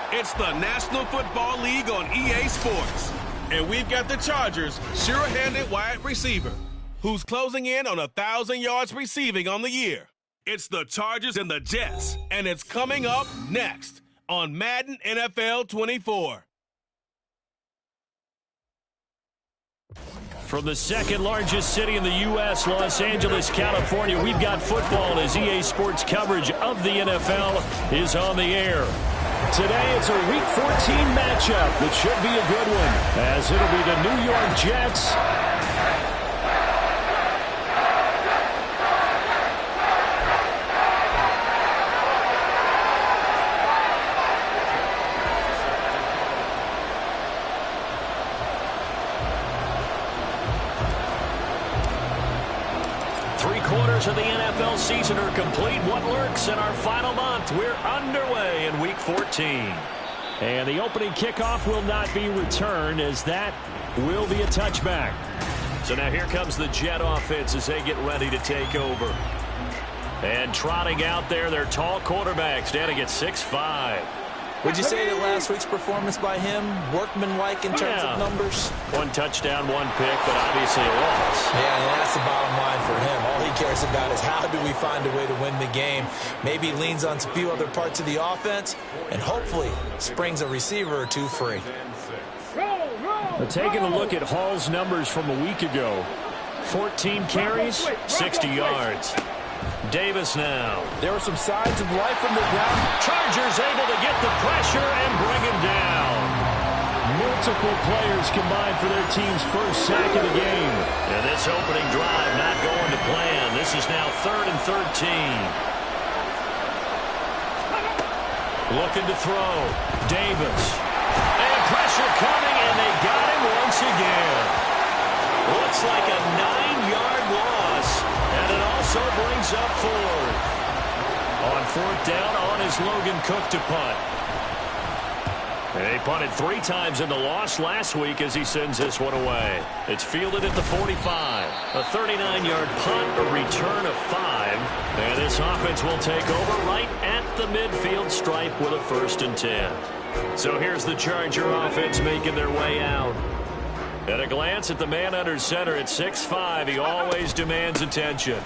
It's the National Football League on EA Sports. And we've got the Chargers' sure-handed wide receiver, who's closing in on 1,000 yards receiving on the year. It's the Chargers and the Jets, and it's coming up next on Madden NFL 24. From the second largest city in the U.S., Los Angeles, California, we've got football as EA Sports coverage of the NFL is on the air. Today it's a Week 14 matchup that should be a good one, as it'll be the New York Jets of the NFL season are complete. What lurks in our final month? We're underway in Week 14. And the opening kickoff will not be returned, as that will be a touchback. So now here comes the Jet offense as they get ready to take over. And trotting out there, their tall quarterback standing at 6'5". Would you say that last week's performance by him, workmanlike in terms of numbers? One touchdown, one pick, but obviously a loss. Yeah, and that's the bottom line for him. All he cares about is how do we find a way to win the game. Maybe leans on a few other parts of the offense, and hopefully springs a receiver or two free. Taking a look at Hall's numbers from a week ago. 14 carries, 60 yards. Davis now. There were some signs of life from the ground. Chargers able to get the pressure and bring him down. Multiple players combined for their team's first sack of the game. And this opening drive not going to plan. This is now 3rd and 13. Looking to throw. Davis. And pressure coming, and they got him once again. Looks like a 9-yard loss. And it also brings up 4th. On 4th down, on is Logan Cook to punt. He punted 3 times in the loss last week as he sends this one away. It's fielded at the 45. A 39-yard punt, a return of 5. And this offense will take over right at the midfield stripe with a 1st and 10. So here's the Charger offense making their way out. At a glance at the man under center at 6'5", he always demands attention.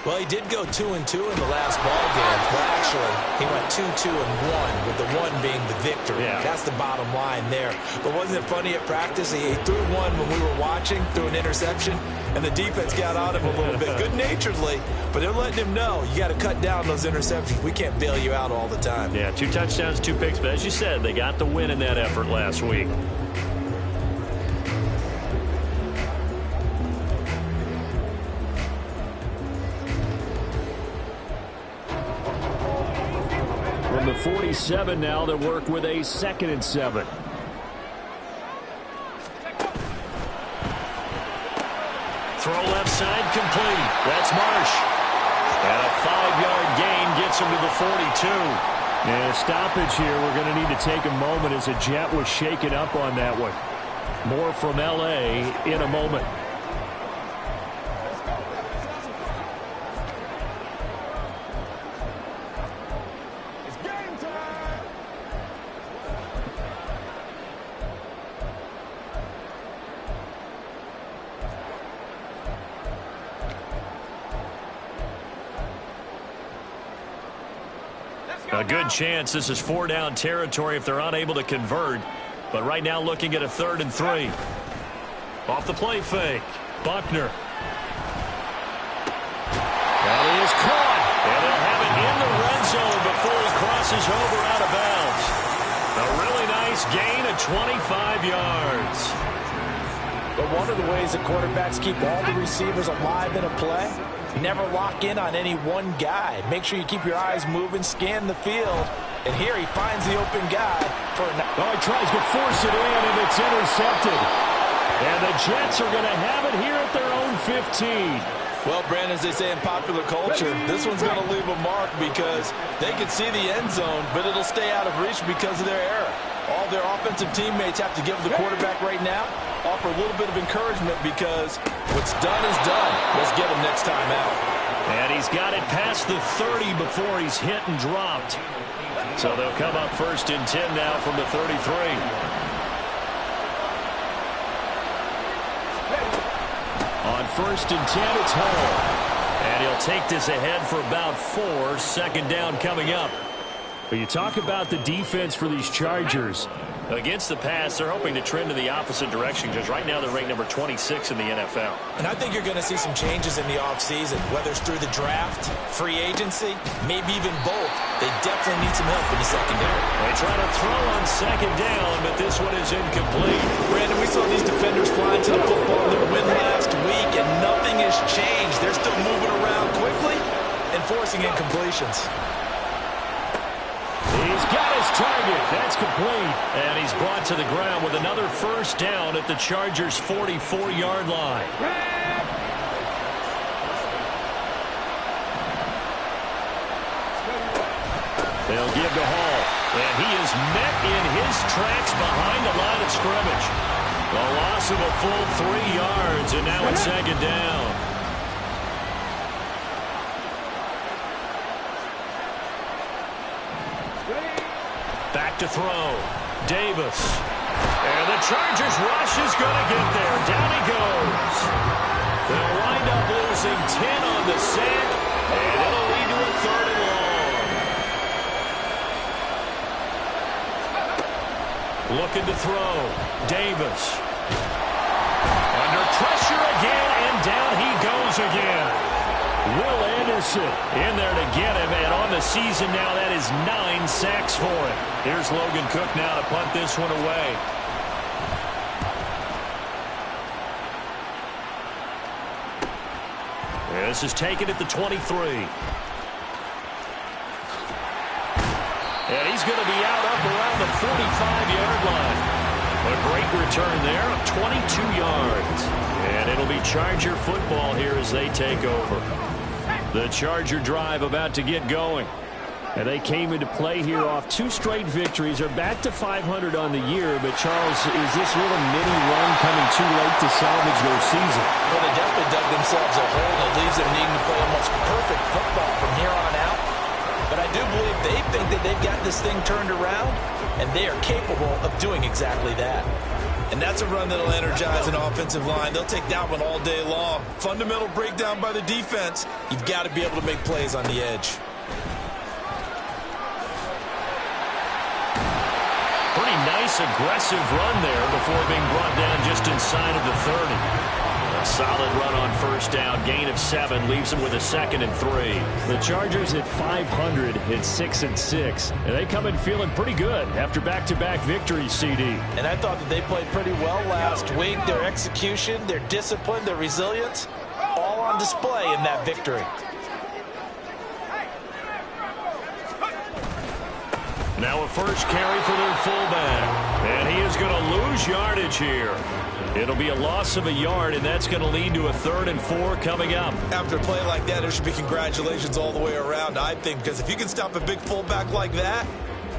Well, he did go 2-2 in the last ball game. Well, actually, he went 2-2-1, with the 1 being the victory. Yeah. That's the bottom line there. But wasn't it funny at practice? He threw one when we were watching, threw an interception, and the defense got on him a little bit, good-naturedly. But they're letting him know, you got to cut down those interceptions. We can't bail you out all the time. Yeah, 2 touchdowns, 2 picks. But as you said, they got the win in that effort last week. From the 47 now, they work with a 2nd and 7. Throw left side complete. That's Marsh. And a 5-yard gain gets him to the 42. And a stoppage here. We're going to need to take a moment as a Jet was shaken up on that one. More from L.A. in a moment. A good chance this is 4-down territory if they're unable to convert. But right now looking at a 3rd and 3. Off the play fake. Buckner. And he is caught. And they'll have it in the red zone before he crosses over out of bounds. A really nice gain of 25 yards. But one of the ways the quarterbacks keep all the receivers alive in a play, never lock in on any one guy. Make sure you keep your eyes moving, scan the field. And here he finds the open guy. He tries to force it in, and it's intercepted. And the Jets are going to have it here at their own 15. Well, Brandon, as they say in popular culture, this one's going to leave a mark because they can see the end zone, but it'll stay out of reach because of their error. All their offensive teammates have to give the quarterback right now, offer a little bit of encouragement because what's done is done. Let's get him next time out. And he's got it past the 30 before he's hit and dropped. So they'll come up 1st and 10 now from the 33. On 1st and 10, it's Hall. And he'll take this ahead for about 4. 2nd down coming up. But you talk about the defense for these Chargers. Against the pass, they're hoping to trend in the opposite direction because right now they're ranked number 26 in the NFL. And I think you're going to see some changes in the offseason, whether it's through the draft, free agency, maybe even both. They definitely need some help in the secondary. They try to throw on 2nd down, but this one is incomplete. Brandon, we saw these defenders flying to the football in their win last week, and nothing has changed. They're still moving around quickly and forcing incompletions. He's got his target. That's complete. And he's brought to the ground with another 1st down at the Chargers' 44-yard line. They'll give to Hall. And he is met in his tracks behind the line of scrimmage. A loss of a full 3 yards, and now it's 2nd down. Back to throw. Davis. And the Chargers rush is going to get there. Down he goes. They'll wind up losing 10 on the sack, and it'll lead to a 3rd and long. Looking to throw. Davis. Under pressure again, and down he goes again. Will Anderson in there to get him, and on the season now, that is 9 sacks for him. Here's Logan Cook now to punt this one away. This is taken at the 23. And he's going to be out up around the 45-yard line. A great return there of 22 yards. And it'll be Charger football here as they take over. The Charger drive about to get going. And they came into play here off 2 straight victories. They're back to 500 on the year. But, Charles, is this little mini-run coming too late to salvage their season? Well, they definitely dug themselves a hole that leaves them needing to play almost perfect football from here on out. But I do believe they think that they've got this thing turned around, and they are capable of doing exactly that. And that's a run that'll energize an offensive line. They'll take that one all day long. Fundamental breakdown by the defense. You've got to be able to make plays on the edge. Pretty nice, aggressive run there before being brought down just inside of the 30. A solid run on 1st down. Gain of 7 leaves them with a 2nd and 3. The Chargers at 500 hit 6 and 6. And they come in feeling pretty good after back-to-back victories, CD. And I thought that they played pretty well last week. Their execution, their discipline, their resilience, all on display in that victory. Now a first carry for their fullback. And he is going to lose yardage here. It'll be a loss of a yard, and that's going to lead to a 3rd and 4 coming up. After a play like that, there should be congratulations all the way around, I think, because if you can stop a big fullback like that,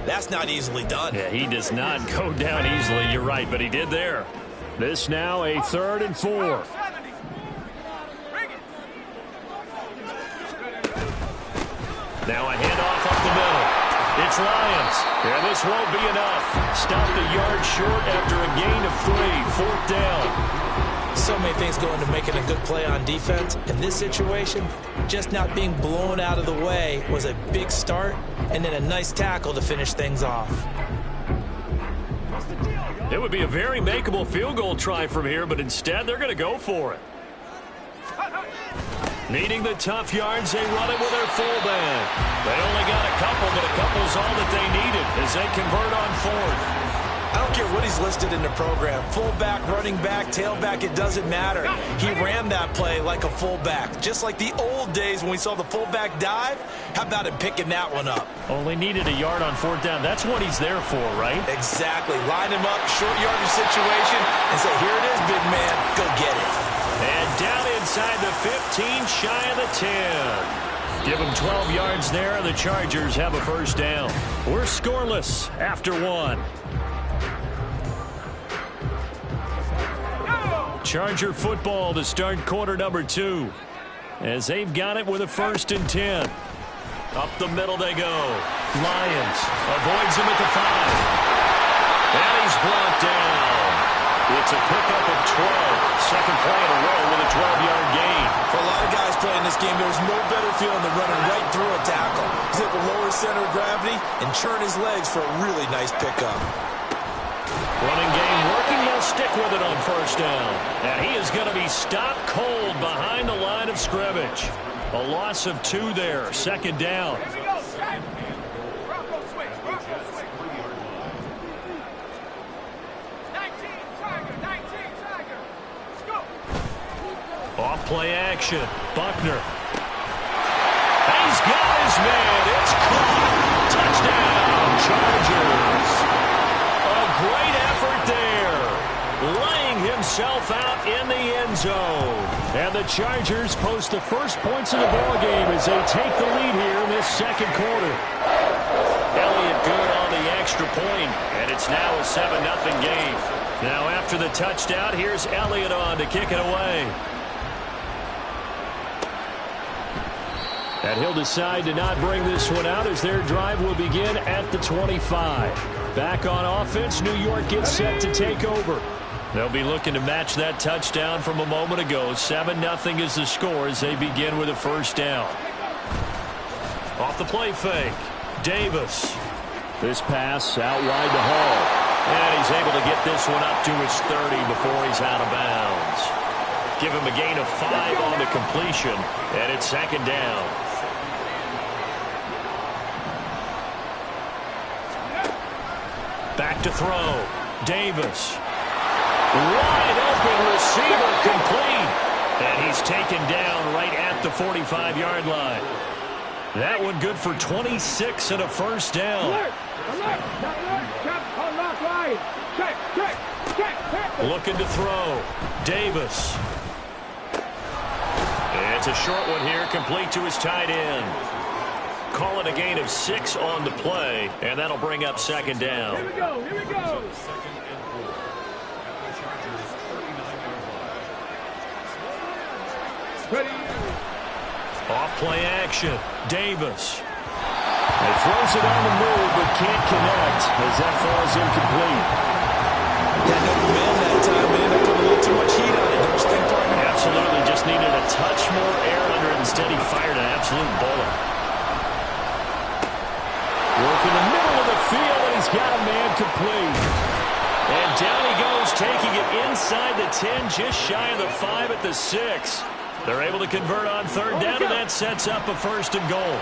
that's not easily done. Yeah, he does not go down easily. You're right, but he did there. This now a 3rd and 4. Now a handoff up the middle. It's Lions. And this won't be enough. Stopped a yard short after a gain of 3. 4th down. So many things go into making a good play on defense. In this situation, just not being blown out of the way was a big start, and then a nice tackle to finish things off. It would be a very makeable field goal try from here, but instead they're going to go for it. Needing the tough yards, they run it with their fullback. They only got a couple, but a couple's all that they needed as they convert on 4th. I don't care what he's listed in the program. Fullback, running back, tailback, it doesn't matter. He ran that play like a fullback. Just like the old days when we saw the fullback dive. How about him picking that one up? Only needed a yard on 4th down. That's what he's there for, right? Exactly. Line him up, short yardage situation, and say, here it is, big man. Go get it. And down inside the 15, shy of the 10. Give them 12 yards there, and the Chargers have a 1st down. We're scoreless after 1. Charger football to start quarter number 2. as they've got it with a 1st and 10. Up the middle they go. Lions avoids him at the 5. And he's brought down. It's a pickup of 12. Second play in a row with a 12-yard gain. For a lot of guys playing this game, there's no better feeling than running right through a tackle. He's able to lower his center of gravity and churn his legs for a really nice pickup. Running game working. They'll stick with it on 1st down. And he is going to be stopped cold behind the line of scrimmage. A loss of 2 there. 2nd down. Off play action. Buckner. He's got his man. It's caught. Touchdown, Chargers. A great effort there. Laying himself out in the end zone. And the Chargers post the first points of the ballgame as they take the lead here in this 2nd quarter. Elliott good on the extra point, and it's now a 7-0 game. Now after the touchdown, here's Elliott on to kick it away. And he'll decide to not bring this one out as their drive will begin at the 25. Back on offense, New York gets set to take over. They'll be looking to match that touchdown from a moment ago. 7-0 is the score as they begin with a 1st down. Off the play fake. Davis. This pass out wide to Hall. And he's able to get this one up to his 30 before he's out of bounds. Give him a gain of 5 on the completion, and it's 2nd down. Back to throw. Davis. Wide open receiver complete. And he's taken down right at the 45-yard line. That one good for 26 and a 1st down. Looking to throw. Davis. It's a short one here, complete to his tight end. Call it a gain of 6 on the play, and that'll bring up 2nd down. Here we go, here we go. Ready. Off play action. Davis. He throws it on the move, but can't connect as that falls incomplete. Got no command that time, but ended up putting a little too much heat on it. Don't you think, partner? Absolutely, just needed a touch more air under it. Instead, he fired an absolute bullet. Work in the middle of the field, and he's got a man complete. And down he goes, taking it inside the 10, just shy of the 5 at the 6. They're able to convert on 3rd down, and that sets up a 1st and goal.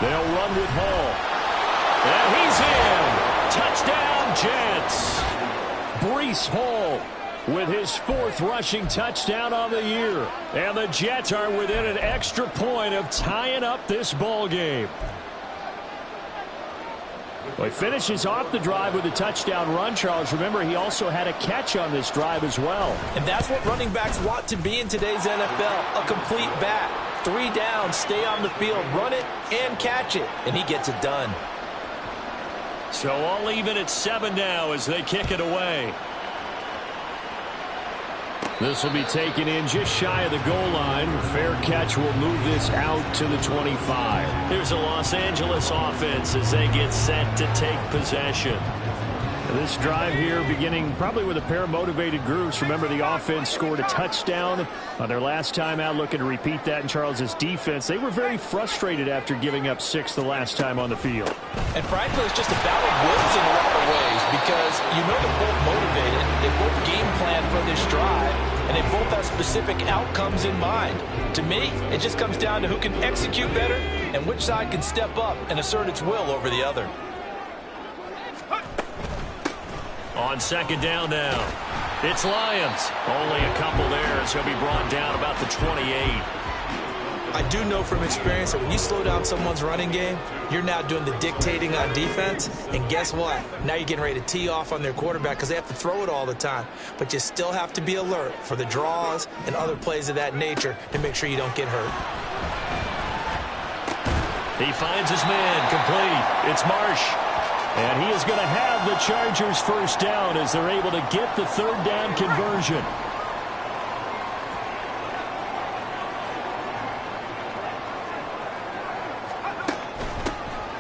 They'll run with Hall. And he's in. Touchdown, Jets. Breece Hall with his 4th rushing touchdown on the year. And the Jets are within an extra point of tying up this ball game. Well, he finishes off the drive with a touchdown run, Charles. Remember, he also had a catch on this drive as well. And that's what running backs want to be in today's NFL, a complete back. 3 down, stay on the field, run it, and catch it. And he gets it done. So all even at 7 now as they kick it away. This will be taken in just shy of the goal line. Fair catch will move this out to the 25. Here's a Los Angeles offense as they get set to take possession. This drive here beginning probably with a pair of motivated groups. Remember, the offense scored a touchdown on their last time out, looking to repeat that in Charles's defense. They were very frustrated after giving up 6 the last time on the field. And frankly, it's just a battle of wills in a lot of ways because you know they're both motivated. They both game plan for this drive, and they both have specific outcomes in mind. To me, it just comes down to who can execute better and which side can step up and assert its will over the other. On 2nd down now, it's Lions. Only a couple there as he'll be brought down about the 28. I do know from experience that when you slow down someone's running game, you're now doing the dictating on defense. And guess what? Now you're getting ready to tee off on their quarterback because they have to throw it all the time. But you still have to be alert for the draws and other plays of that nature to make sure you don't get hurt. He finds his man complete. It's Marsh. And he is going to have the Chargers first down as they're able to get the third down conversion.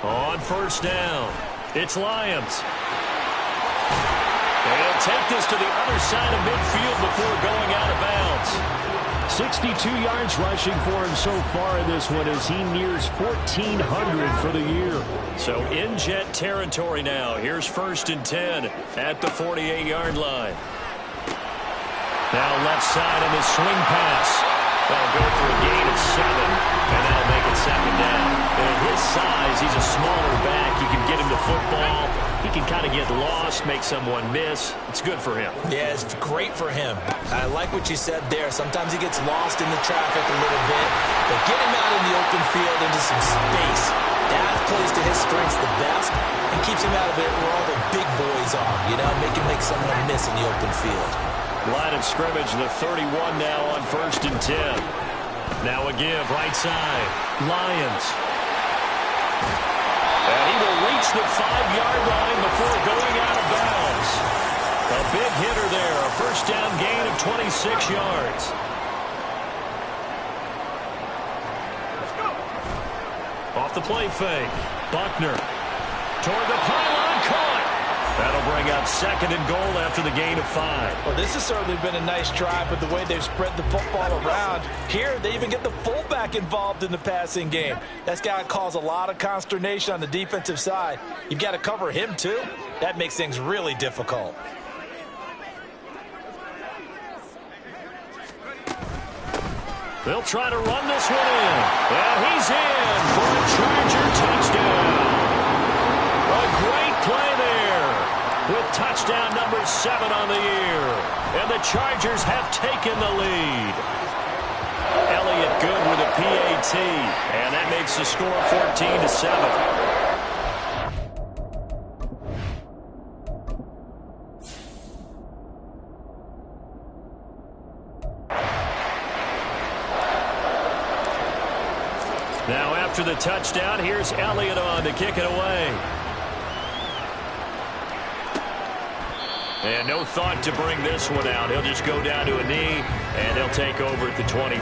On first down, it's Lions. They'll take this to the other side of midfield before going out of bounds. 62 yards rushing for him so far in this one as he nears 1,400 for the year. So in jet territory now. Here's 1st and 10 at the 48-yard line. Now left side on his swing pass. They'll go for a gain of 7, and that'll make it 2nd down. And at his size, he's a smaller back. You can get him the football. He can kind of get lost, make someone miss. It's good for him. Yeah, it's great for him. I like what you said there. Sometimes he gets lost in the traffic a little bit, but get him out in the open field into some space. That plays to his strengths the best and keeps him out of it where all the big boys are, you know, make someone miss in the open field. Line of scrimmage, the 31 now on 1st and 10. Now a give, right side. Lions. And he will reach the 5-yard line before going out of bounds. A big hitter there, a first down gain of 26 yards. Off the play fake. Buckner toward the pylon, caught. That'll bring up 2nd and goal after the gain of 5. Well, this has certainly been a nice drive with the way they've spread the football around. Here, they even get the fullback involved in the passing game. That's got to cause a lot of consternation on the defensive side. You've got to cover him, too. That makes things really difficult. They'll try to run this one in. And he's in for a Charger touchdown. A great play there with touchdown number 7 on the year. And the Chargers have taken the lead. Elliott good with a PAT. And that makes the score 14-7. Now after the touchdown, here's Elliott on to kick it away. And no thought to bring this one out. He'll just go down to a knee, and he'll take over at the 25.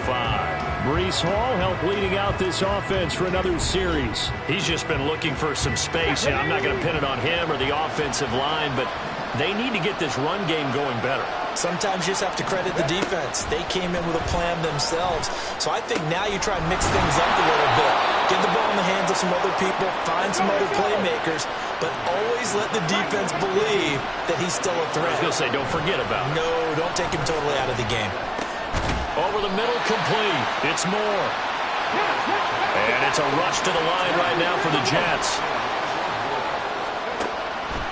Breece Hall helped leading out this offense for another series. He's just been looking for some space. And I'm not going to pin it on him or the offensive line, but they need to get this run game going better. Sometimes you just have to credit the defense. They came in with a plan themselves. So I think now you try and mix things up a little bit. Get the ball in the hands of some other people, find some other playmakers, but always let the defense believe that he's still a threat. I was going to say, don't forget about him. No, don't take him totally out of the game. Over the middle, complete. It's Moore. And it's a rush to the line right now for the Jets.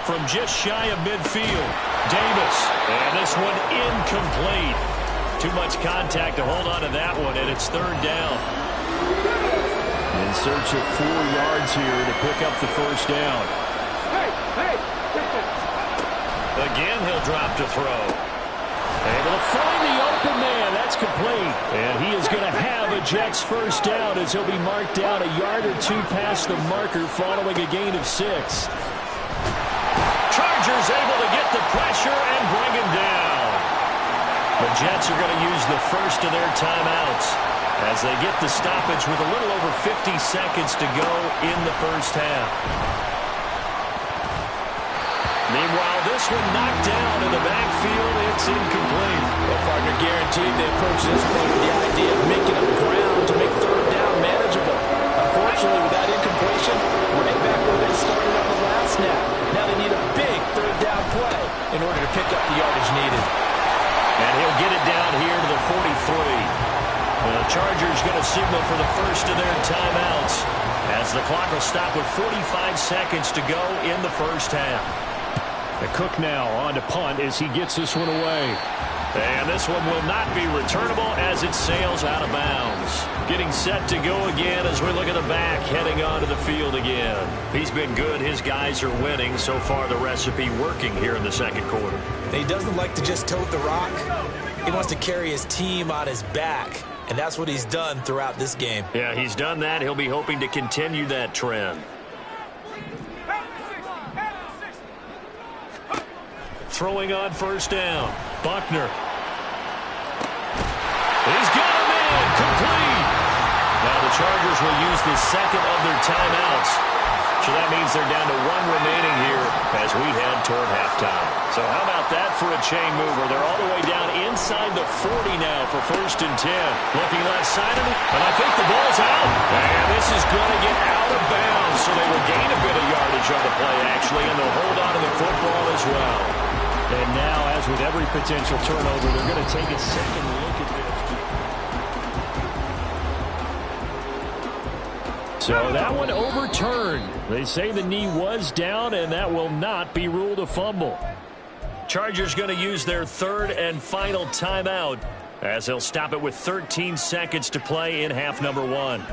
From just shy of midfield, Davis. And this one incomplete. Too much contact to hold on to that one, and it's 3rd down. In search of 4 yards here to pick up the first down. Again, he'll drop to throw. Able to find the open man. That's complete. And he is going to have a Jets first down as he'll be marked down a yard or 2 past the marker following a gain of 6. Chargers able to get the pressure and bring him down. The Jets are going to use the first of their timeouts as they get the stoppage with a little over 50 seconds to go in the first half. Meanwhile, this one knocked down in the backfield. It's incomplete. Well, partner, guaranteed they approach this play with the idea of making up ground to make 3rd down manageable. Unfortunately, with that incompletion, right back where they started on the last snap. Now they need a big 3rd down play in order to pick up the yardage needed. And he'll get it down here to the 43. The Chargers going to signal for the first of their timeouts as the clock will stop with 45 seconds to go in the first half. The Cook now on to punt as he gets this one away. And this one will not be returnable as it sails out of bounds. Getting set to go again as we look at the back heading onto the field again. He's been good. His guys are winning. So far the recipe working here in the 2nd quarter. He doesn't like to just tote the rock. He wants to carry his team on his back. And that's what he's done throughout this game. Yeah, he's done that. He'll be hoping to continue that trend. throwing on first down. Buckner. He's got him in. Complete. Now the Chargers will use the second of their timeouts. So that means they're down to one remaining here as we head toward halftime. So how about that for a chain mover? They're all the way down inside the 40 now for 1st and 10. Looking left side of it, and I think the ball's out. And this is going to get out of bounds, so they will gain a bit of yardage on the play, actually, and they'll hold on to the football as well. And now, as with every potential turnover, they're going to take a second look at this. So that one overturned. They say the knee was down, and that will not be ruled a fumble. Chargers going to use their third and final timeout as they'll stop it with 13 seconds to play in half number 1.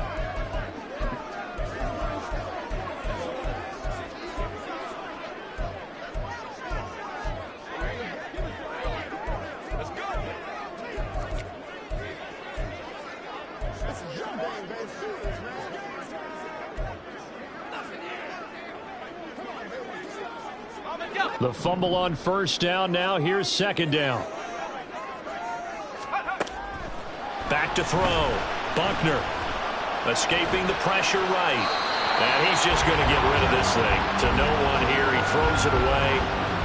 The fumble on first down. Now here's second down. Back to throw. Buckner escaping the pressure right. And he's just going to get rid of this thing to no one here. He throws it away,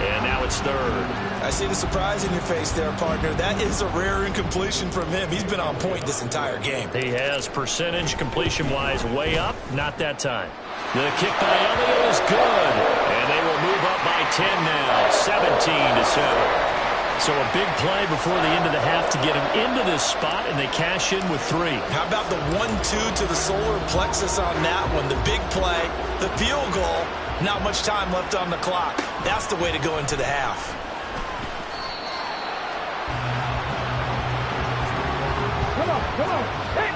and now it's third. I see the surprise in your face there, partner. That is a rare incompletion from him. He's been on point this entire game. He has percentage completion-wise way up. Not that time. The kick by Elliott is good. And they will move up by 10 now, 17-7. So a big play before the end of the half to get him into this spot, and they cash in with 3. How about the 1-2 to the solar plexus on that one? The big play, the field goal, not much time left on the clock. That's the way to go into the half. Come on. Hey.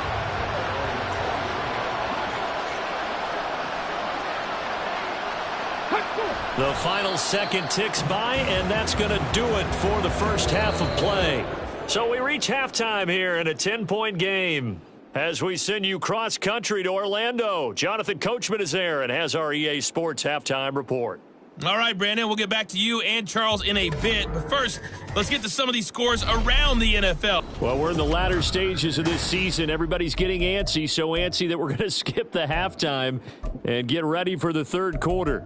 The final second ticks by, and that's going to do it for the first half of play. So we reach halftime here in a 10-point game as we send you cross-country to Orlando. Jonathan Coachman is there and has our EA Sports halftime report. All right, Brandon, we'll get back to you and Charles in a bit. But first, let's get to some of these scores around the NFL. Well, we're in the latter stages of this season. Everybody's getting antsy, so antsy that we're going to skip the halftime and get ready for the third quarter.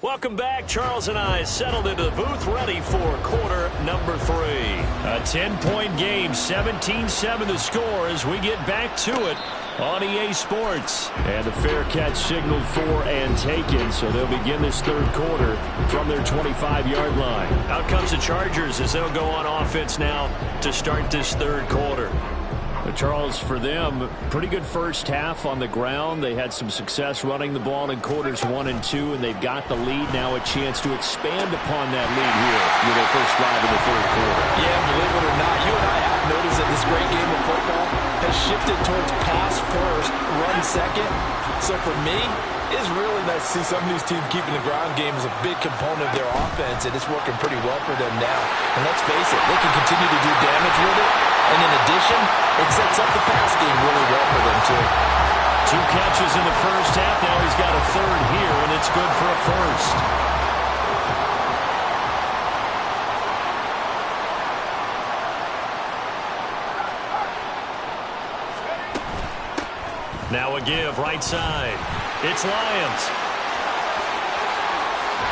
Welcome back. Charles and I settled into the booth ready for quarter number 3. A 10-point game, 17-7 the score as we get back to it on EA Sports. And the fair catch signaled for and taken, so they'll begin this third quarter from their 25-yard line. Out comes the Chargers as they'll go on offense now to start this third quarter. Charles, for them, pretty good first half on the ground. They had some success running the ball in quarters 1 and 2, and they've got the lead now, a chance to expand upon that lead here with their first drive in the third quarter. Yeah, believe it or not, you and I have noticed that this great game of football has shifted towards pass first, run second. So for me, it's really nice to see some of these teams keeping the ground game as a big component of their offense, and it's working pretty well for them now. And let's face it, they can continue to do damage with it. And in addition, it sets up the pass game really well for them, too. 2 catches in the first half. Now he's got a third here, and it's good for a first. Now a give right side. It's Lions.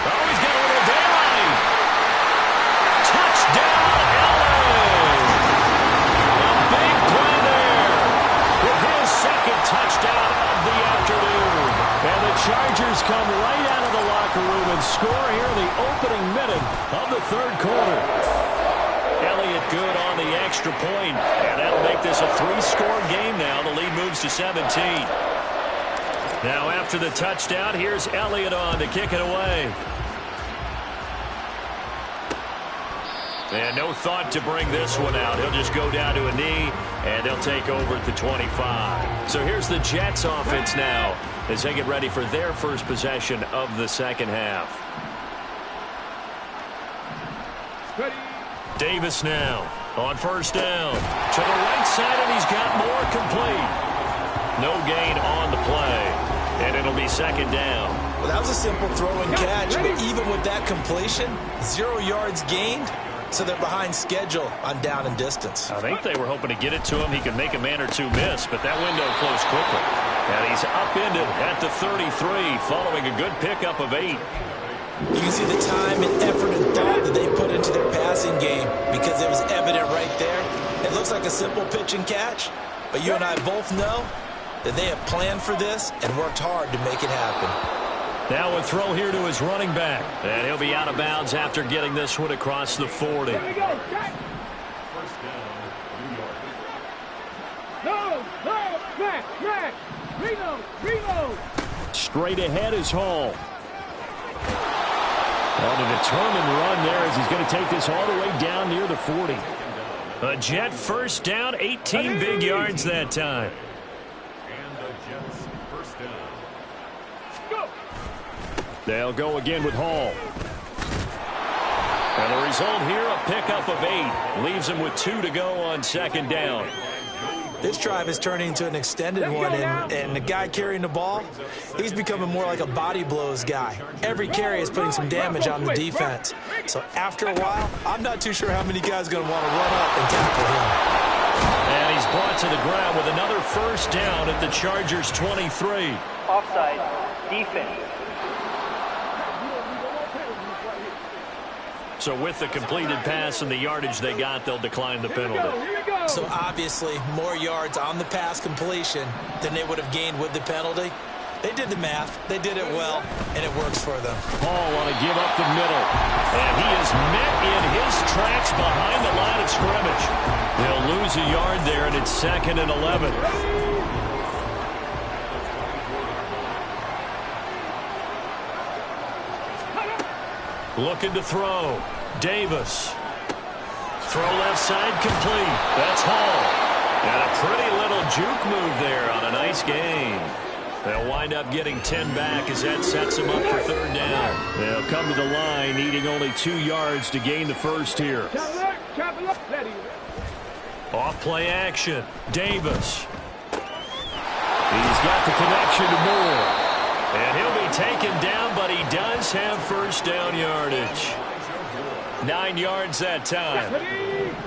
Oh, he's got a little daylight. Touchdown, LA. A big play there with his second touchdown of the afternoon. And the Chargers come right out of the locker room and score here in the opening minute of the third quarter. Elliott good on the extra point, and that'll make this a 3-score game now. The lead moves to 17. Now after the touchdown, here's Elliott on to kick it away. And no thought to bring this one out. He'll just go down to a knee, and they'll take over at the 25. So here's the Jets offense now as they get ready for their first possession of the second half. Ready. Davis now on first down to the right side, and he's got more complete. No gain on the play. And it'll be second down. Well, that was a simple throw and catch, but even with that completion, 0 yards gained, so they're behind schedule on down and distance. I think they were hoping to get it to him. He could make a man or two miss, but that window closed quickly. And he's upended at the 33, following a good pickup of 8. You can see the time and effort and thought that they put into their passing game because it was evident right there. It looks like a simple pitch and catch, but you and I both know that they have planned for this and worked hard to make it happen. Now a throw here to his running back. And he'll be out of bounds after getting this one across the 40. Here we go. Jack. No, Matt. Reload. Straight ahead is Hall. On a determined run there as he's going to take this all the way down near the 40. A Jet first down, 18 big yards that time. They'll go again with Hall. And the result here, a pickup of 8. Leaves him with 2 to go on second down. This drive is turning into an extended one, and the guy carrying the ball, he's becoming more like a body blows guy. Every carry is putting some damage on the defense. So after a while, I'm not too sure how many guys are going to want to run up and tackle him. And he's brought to the ground with another first down at the Chargers' 23. Offside, defense. So with the completed pass and the yardage they got, they'll decline the penalty. So obviously, more yards on the pass completion than they would have gained with the penalty. They did the math. They did it well, and it works for them. Hall want to give up the middle. And he is met in his tracks behind the line of scrimmage. They'll lose a yard there, and it's 2nd and 11. Looking to throw. Davis. Throw left side complete. That's Hall. And a pretty little juke move there on a nice gain. They'll wind up getting 10 back as that sets them up for third down. They'll come to the line needing only 2 yards to gain the first here. Off play action. Davis. He's got the connection to Moore. And he'll be taken down, but he does have first down yardage. 9 yards that time.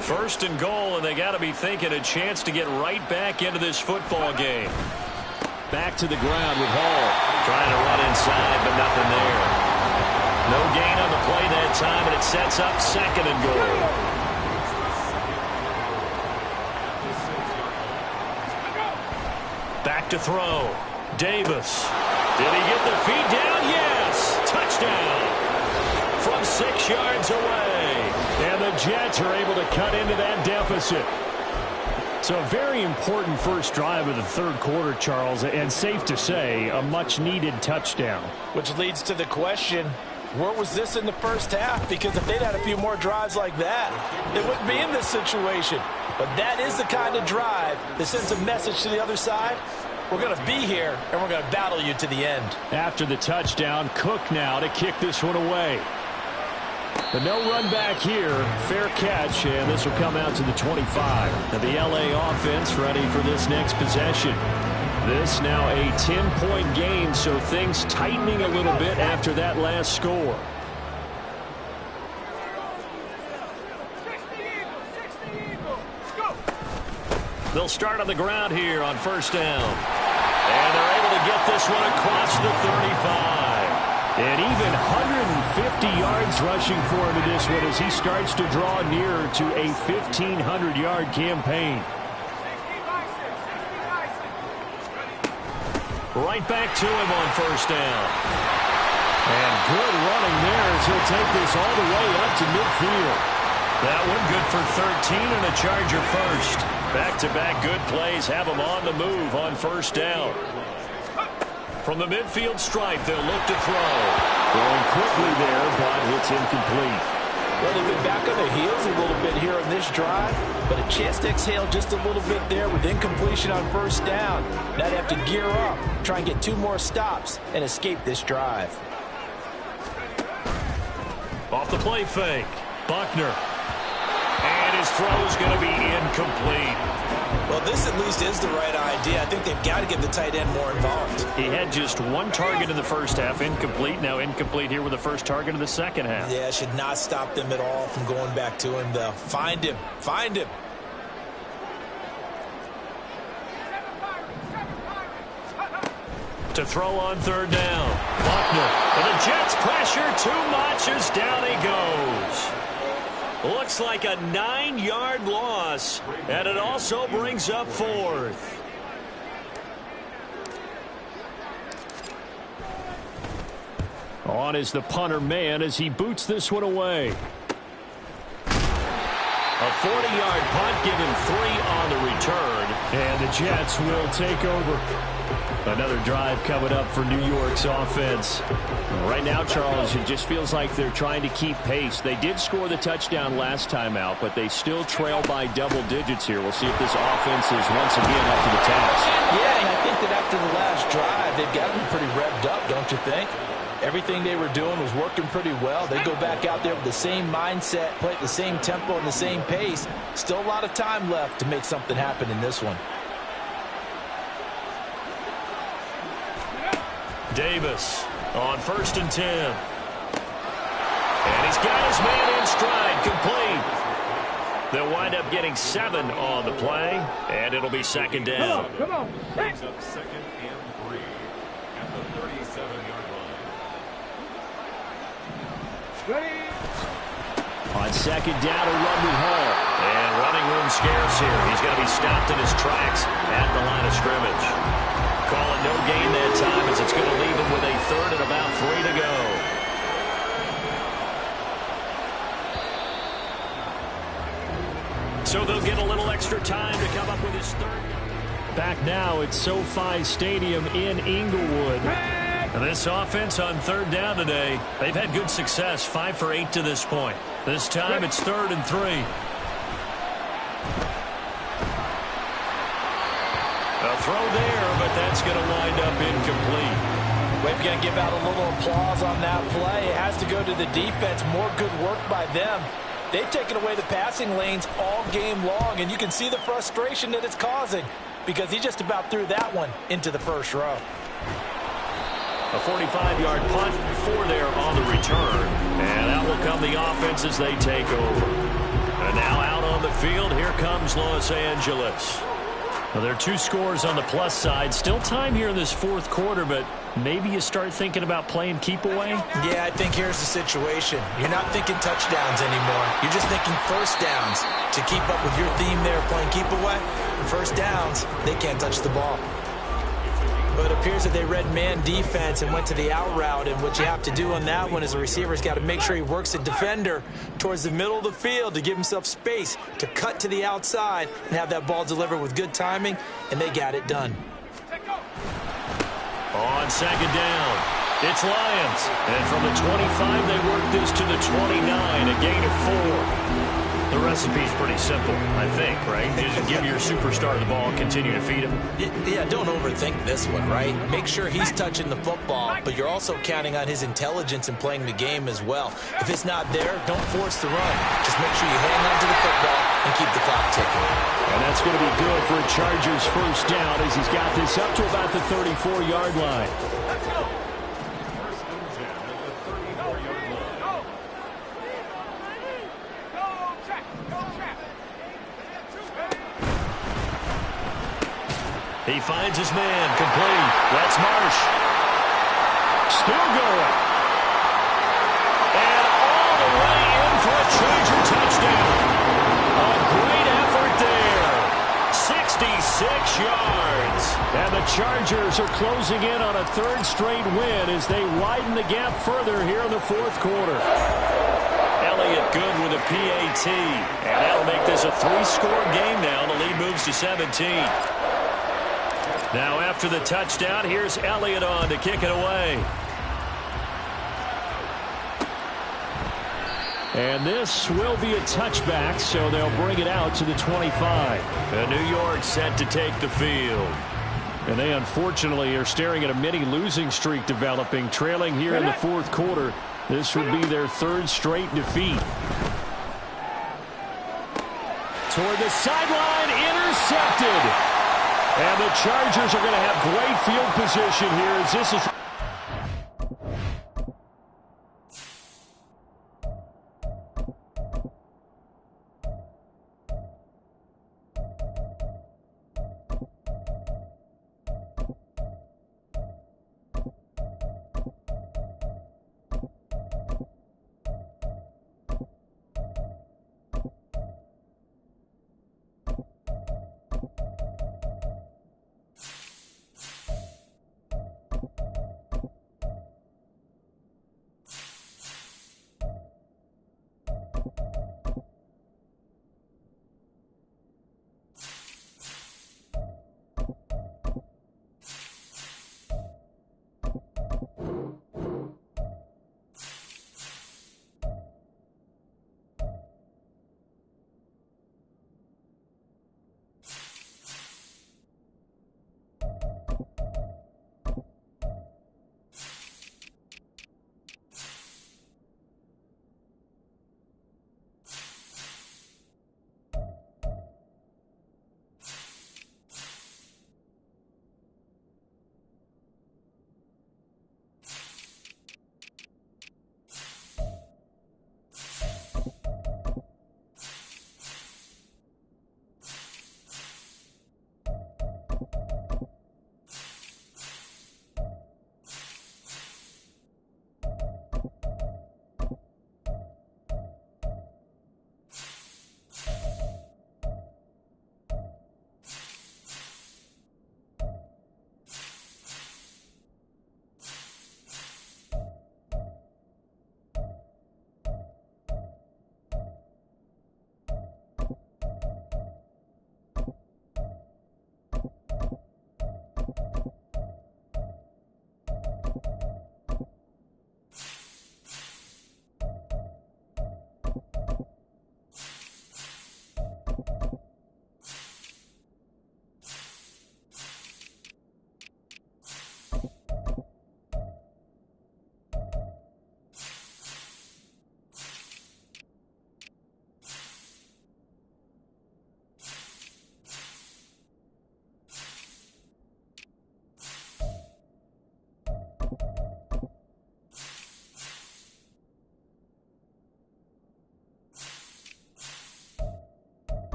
1st and goal, and they got to be thinking a chance to get right back into this football game. Back to the ground with Hall. Trying to run inside, but nothing there. No gain on the play that time, and it sets up 2nd and goal. Back to throw. Davis. Did he get the feet down? Yes. Touchdown. From 6 yards away. And the Jets are able to cut into that deficit. So a very important first drive of the third quarter, Charles, and safe to say, a much-needed touchdown. Which leads to the question, where was this in the first half? Because if they'd had a few more drives like that, they wouldn't be in this situation. But that is the kind of drive that sends a message to the other side. We're going to be here, and we're going to battle you to the end. After the touchdown, Cook now to kick this one away. But no run back here. Fair catch, and this will come out to the 25. And the LA offense ready for this next possession. This now a 10-point game, so things tightening a little bit after that last score. They'll start on the ground here on first down. And they're able to get this one across the 35. And even 150 yards rushing for him in this one as he starts to draw nearer to a 1,500-yard campaign. Right back to him on first down. And good running there as he'll take this all the way up to midfield. That one good for 13 and a Charger first. Back-to-back good plays have them on the move on first down. From the midfield stripe, they'll look to throw. Throwing quickly there, but it's incomplete. Well, they've been back on their heels a little bit here on this drive, but a chance to exhale just a little bit there with incompletion on first down. Now they have to gear up, try and get 2 more stops, and escape this drive. Off the play fake, Buckner. And his throw's going to be incomplete. Well, this at least is the right idea. I think they've got to get the tight end more involved. He had just one target in the first half, incomplete. Now incomplete here with the first target of the second half. Yeah, it should not stop them at all from going back to him, though. Find him. Find him. To throw on third down. Buckner. And the Jets pressure too much as down he goes. Looks like a 9-yard loss, and it also brings up fourth. On is the punter man as he boots this one away. A 40-yard punt, give him 3 on the return, and the Jets will take over. Another drive coming up for New York's offense. Right now, Charles, it just feels like they're trying to keep pace. They did score the touchdown last time out, but they still trail by double digits here. We'll see if this offense is once again up to the task. Yeah, and I think that after the last drive, they've got to be pretty revved up, don't you think? Everything they were doing was working pretty well. They go back out there with the same mindset, play at the same tempo and the same pace. Still a lot of time left to make something happen in this one. Davis on 1st and 10. And he's got his man in stride, complete. They'll wind up getting 7 on the play, and it'll be second down. Come on. Brings up 2nd and 3 at the 37-yard line. Ready. On second down, a run with Hall. And running room scarce here. He's going to be stopped in his tracks at the line of scrimmage. Call it no gain that time as it's going to leave him with a 3rd and about 3 to go. So they'll get a little extra time to come up with his 3rd. Back now at SoFi Stadium in Inglewood. This offense on 3rd down today, they've had good success, 5 for 8 to this point. This time it's 3rd and 3. A throw there, but that's going to wind up incomplete. We're going to give out a little applause on that play. It has to go to the defense. More good work by them. They've taken away the passing lanes all game long, and you can see the frustration that it's causing because he just about threw that one into the first row. A 45-yard punt, 4 there on the return. And out will come the offense as they take over. And now out on the field, here comes Los Angeles. Well, there are 2 scores on the plus side. Still time here in this 4th quarter, but maybe you start thinking about playing keep away? Yeah, I think here's the situation. You're not thinking touchdowns anymore. You're just thinking first downs. To keep up with your theme there of playing keep away, first downs, they can't touch the ball. But it appears that they read man defense and went to the out route, and what you have to do on that one is the receiver's got to make sure he works the defender towards the middle of the field to give himself space to cut to the outside and have that ball delivered with good timing, and they got it done. On second down, it's Lions. And from the 25, they work this to the 29, a gain of 4. The recipe's pretty simple, I think, right? You just give your superstar the ball and continue to feed him. Yeah, don't overthink this one, right? Make sure he's touching the football, but you're also counting on his intelligence in playing the game as well. If it's not there, don't force the run. Just make sure you hang on to the football and keep the clock ticking. And that's going to be good for a Chargers first down as he's got this up to about the 34-yard line. Let's go. He finds his man, complete. That's Marsh. Still going. And all the way in for a Charger touchdown. A great effort there. 66 yards. And the Chargers are closing in on a 3rd straight win as they widen the gap further here in the 4th quarter. Elliott good with a PAT. And that'll make this a 3-score game now. The lead moves to 17. Now after the touchdown, here's Elliott on to kick it away. And this will be a touchback, so they'll bring it out to the 25. And New York set to take the field. And they unfortunately are staring at a mini losing streak developing, trailing here in the 4th quarter. This would be their 3rd straight defeat. toward the sideline, intercepted. And the Chargers are going to have great field position here as this is...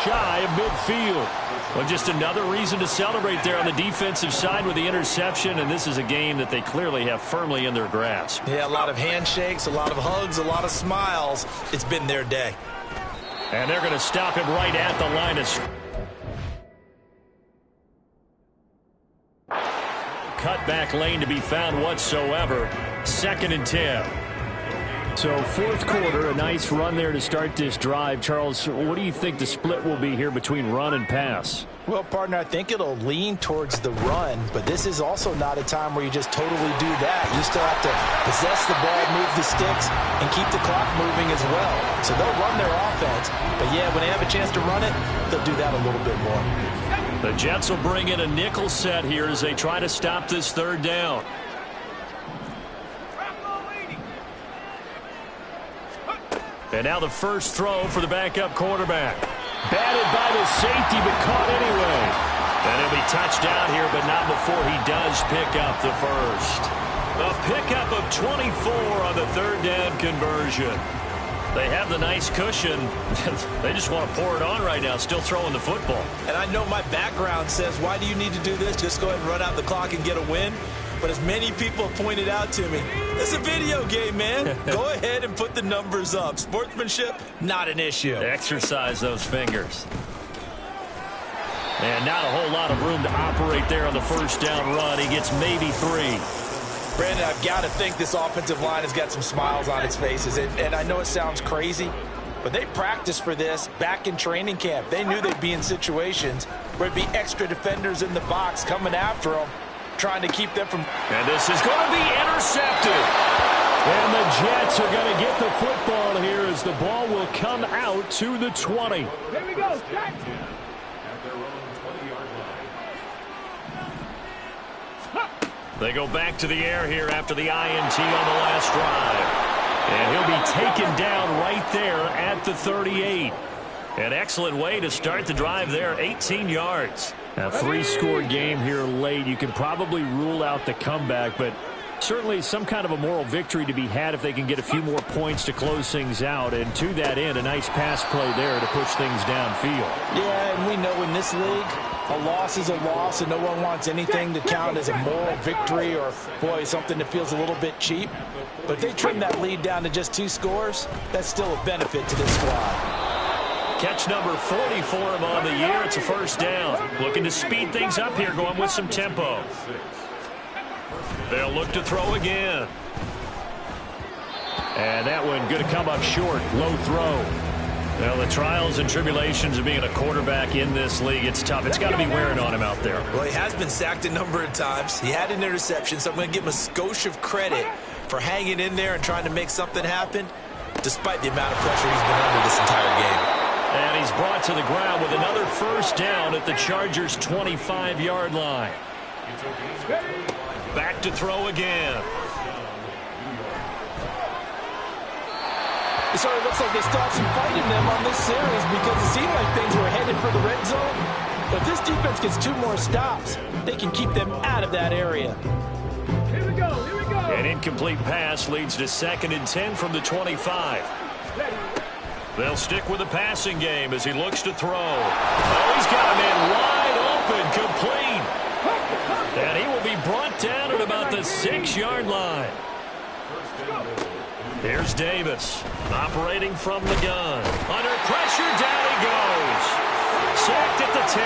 Shy of midfield. Well, just another reason to celebrate there on the defensive side with the interception, and this is a game that they clearly have firmly in their grasp. Yeah, a lot of handshakes, a lot of hugs, a lot of smiles. It's been their day. And they're going to stop him right at the line of scrimmage. Cutback lane to be found whatsoever. 2nd and 10. So fourth quarter, a nice run there to start this drive. Charles, what do you think the split will be here between run and pass? Well, partner, I think it'll lean towards the run, but this is also not a time where you just totally do that. You still have to possess the ball, move the sticks, and keep the clock moving as well. So they'll run their offense, but yeah, when they have a chance to run it, they'll do that a little bit more. The Jets will bring in a nickel set here as they try to stop this 3rd down. And now the first throw for the backup quarterback. Batted by the safety, but caught anyway. And it'll be touchdown here, but not before he does pick up the first. A pickup of 24 on the 3rd down conversion. They have the nice cushion. They just want to pour it on right now, still throwing the football. And I know my background says, why do you need to do this? Just go ahead and run out the clock and get a win. But as many people have pointed out to me, it's a video game, man. Go ahead and put the numbers up. Sportsmanship, not an issue. Exercise those fingers. And not a whole lot of room to operate there on the first down run. He gets maybe 3. Brandon, I've got to think this offensive line has got some smiles on its faces. And I know it sounds crazy, but they practiced for this back in training camp. They knew they'd be in situations where it'd be extra defenders in the box coming after them, trying to keep them from... And this is going to be intercepted. And the Jets are going to get the football here as the ball will come out to the 20. Here we go, Jack. At their own 20-yard line. They go back to the air here after the INT on the last drive. And he'll be taken down right there at the 38. An excellent way to start the drive there, 18 yards. A 3-score game here late. You can probably rule out the comeback, but certainly some kind of a moral victory to be had if they can get a few more points to close things out. And to that end, a nice pass play there to push things downfield. Yeah, and we know in this league, a loss is a loss, and no one wants anything to count as a moral victory or, boy, something that feels a little bit cheap. But they trim that lead down to just 2 scores. That's still a benefit to this squad. Catch number 40 for him on the year. It's a first down. Looking to speed things up here, going with some tempo. They'll look to throw again. And that one going to come up short. Low throw. Well, the trials and tribulations of being a quarterback in this league, it's tough. It's got to be wearing on him out there. Well, he has been sacked a number of times. He had an interception, so I'm going to give him a skosh of credit for hanging in there and trying to make something happen, despite the amount of pressure he's been under this entire game. And he's brought to the ground with another first down at the Chargers' 25-yard line. Back to throw again. It sort of looks like they stopped some fight in them on this series because it seemed like things were headed for the red zone. But if this defense gets 2 more stops, they can keep them out of that area. Here we go, here we go. An incomplete pass leads to 2nd and 10 from the 25. They'll stick with the passing game as he looks to throw. Oh, he's got a man wide open, complete. And he will be brought down at about the 6-yard line. Here's Davis, operating from the gun. Under pressure, down he goes. Sacked at the 10.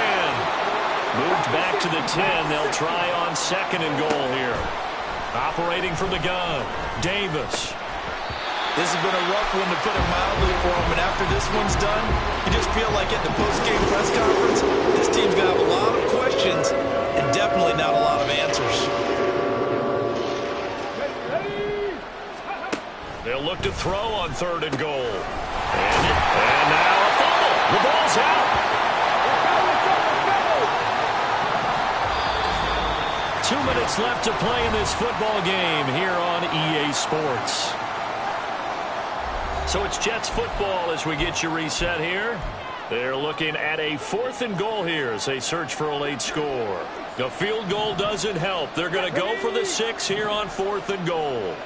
Moved back to the 10. They'll try on 2nd and goal here. Operating from the gun, Davis. This has been a rough one, to put it mildly, for him. And after this one's done, you just feel like at the post-game press conference, this team's going to have a lot of questions and definitely not a lot of answers. They'll look to throw on 3rd and goal. And now a fumble. The ball's out. 2 minutes left to play in this football game here on EA Sports. So it's Jets football as we get you reset here. They're looking at a 4th and goal here as they search for a late score. The field goal doesn't help. They're going to go for the 6 here on 4th and goal.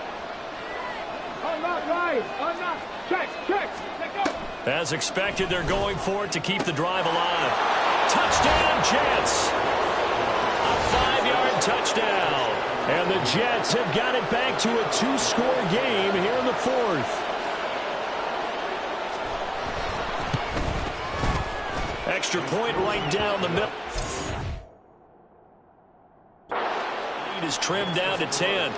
Unlock, right. Unlock. Check, check. Let go. As expected, they're going for it to keep the drive alive. Touchdown, Jets. A 5-yard touchdown. And the Jets have got it back to a 2-score game here in the 4th. Extra point right down the middle. Lead is trimmed down to 10.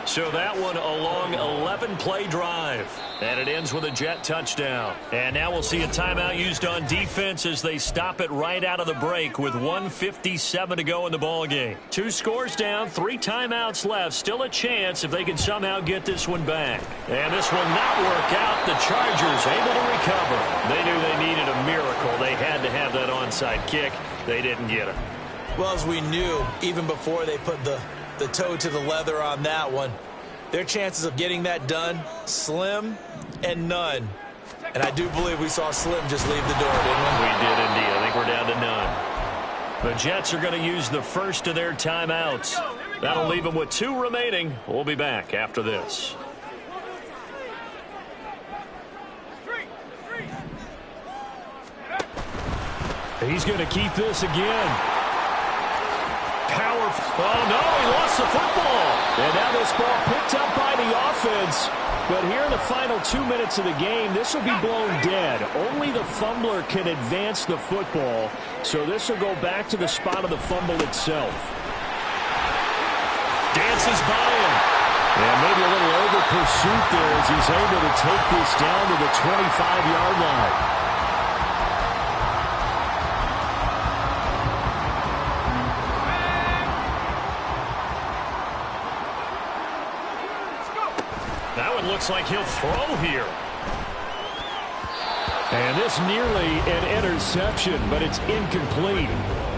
So that one a long 11-play drive. And it ends with a Jet touchdown. And now we'll see a timeout used on defense as they stop it right out of the break with 1:57 to go in the ballgame. 2 scores down, 3 timeouts left. Still a chance if they can somehow get this one back. And this will not work out. The Chargers able to recover. They knew they needed a miracle. They had to have that onside kick. They didn't get it. Well, as we knew, even before they put the toe to the leather on that one, their chances of getting that done, slim and none. And I do believe we saw Slim just leave the door, didn't we? We did indeed. I think we're down to none. The Jets are going to use the first of their timeouts. That'll leave them with 2 remaining. We'll be back after this. He's going to keep this again. powerful. Oh, no, he lost the football. And now this ball picked up by the offense. But here in the final 2 minutes of the game, this will be blown dead. Only the fumbler can advance the football. So this will go back to the spot of the fumble itself. Dances by him. And maybe a little over pursuit there as he's able to take this down to the 25-yard line. That one looks like he'll throw here. And this nearly an interception, but it's incomplete.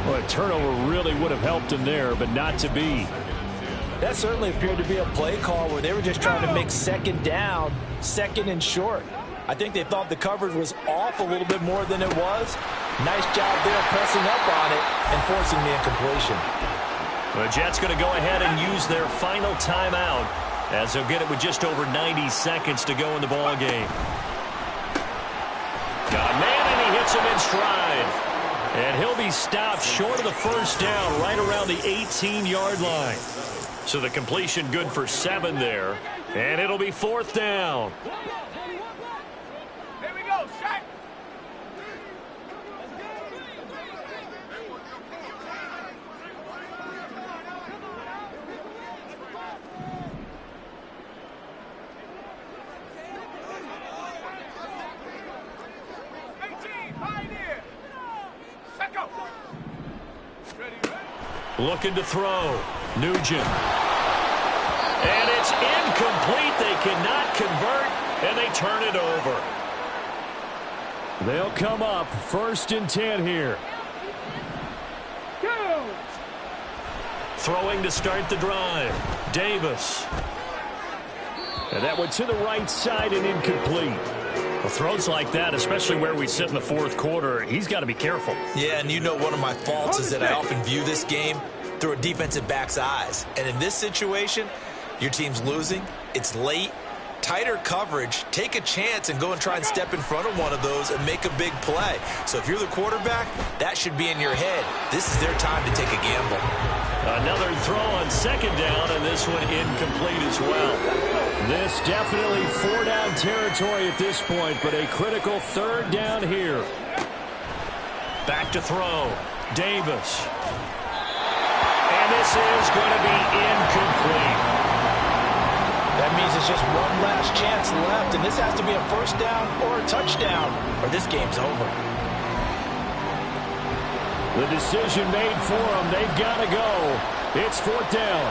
Well, a turnover really would have helped him there, but not to be. That certainly appeared to be a play call where they were just trying to make second down, second and short. I think they thought the coverage was off a little bit more than it was. Nice job there pressing up on it and forcing the incompletion. The Jets going to go ahead and use their final timeout as they'll get it with just over 90 seconds to go in the ball game. Got a man, and he hits him in stride. And he'll be stopped short of the first down right around the 18-yard line. So the completion good for 7 there. And it'll be 4th down. Here we go, Shaq. Looking to throw. Nugent. And it's incomplete. They cannot convert, and they turn it over. They'll come up 1st and 10 here. Go. Throwing to start the drive. Davis. And that went to the right side and incomplete. Well, throws like that, especially where we sit in the 4th quarter, he's got to be careful. Yeah, and you know one of my faults is that I often view this game through a defensive back's eyes. And in this situation, your team's losing, it's late, tighter coverage, take a chance and go and try and step in front of one of those and make a big play. So if you're the quarterback, that should be in your head. This is their time to take a gamble. Another throw on 2nd down, and this one incomplete as well. This definitely 4-down territory at this point, but a critical 3rd down here. Back to throw. Davis. And this is going to be incomplete. That means it's just one last chance left, and this has to be a 1st down or a touchdown, or this game's over. The decision made for them. They've got to go. It's 4th down.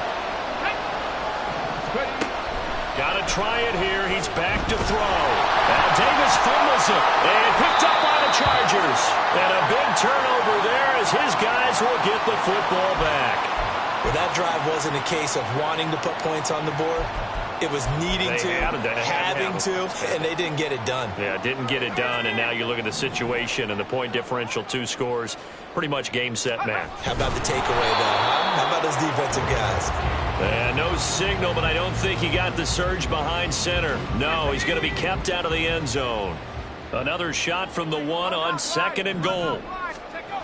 Got to try it here. He's back to throw. And Davis fumbles it. And picked up by the Chargers. And a big turnover there as his guys will get the football back. Well, that drive wasn't a case of wanting to put points on the board. It was needing to, having to, and they didn't get it done. Yeah, didn't get it done, and now you look at the situation and the point differential, 2 scores, pretty much game, set, match. How about the takeaway, though, huh? How about those defensive guys? No signal, but I don't think he got the surge behind center. No, he's going to be kept out of the end zone. Another shot from the 1 on 2nd and goal.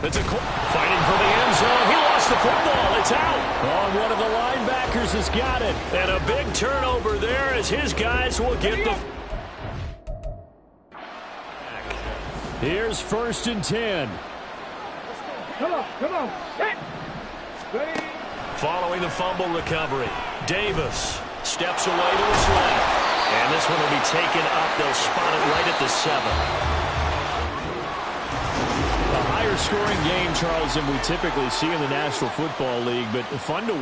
It's a fighting for the end zone. He lost the football. It's out. Oh, one of the linebackers has got it. And a big turnover there as his guys will get the... Here's 1st and 10. Come on. Hit. Ready. Following the fumble recovery, Davis steps away to his left. And this one will be taken up. They'll spot it right at the 7. A higher scoring game, Charles, than we typically see in the National Football League, but fun to watch.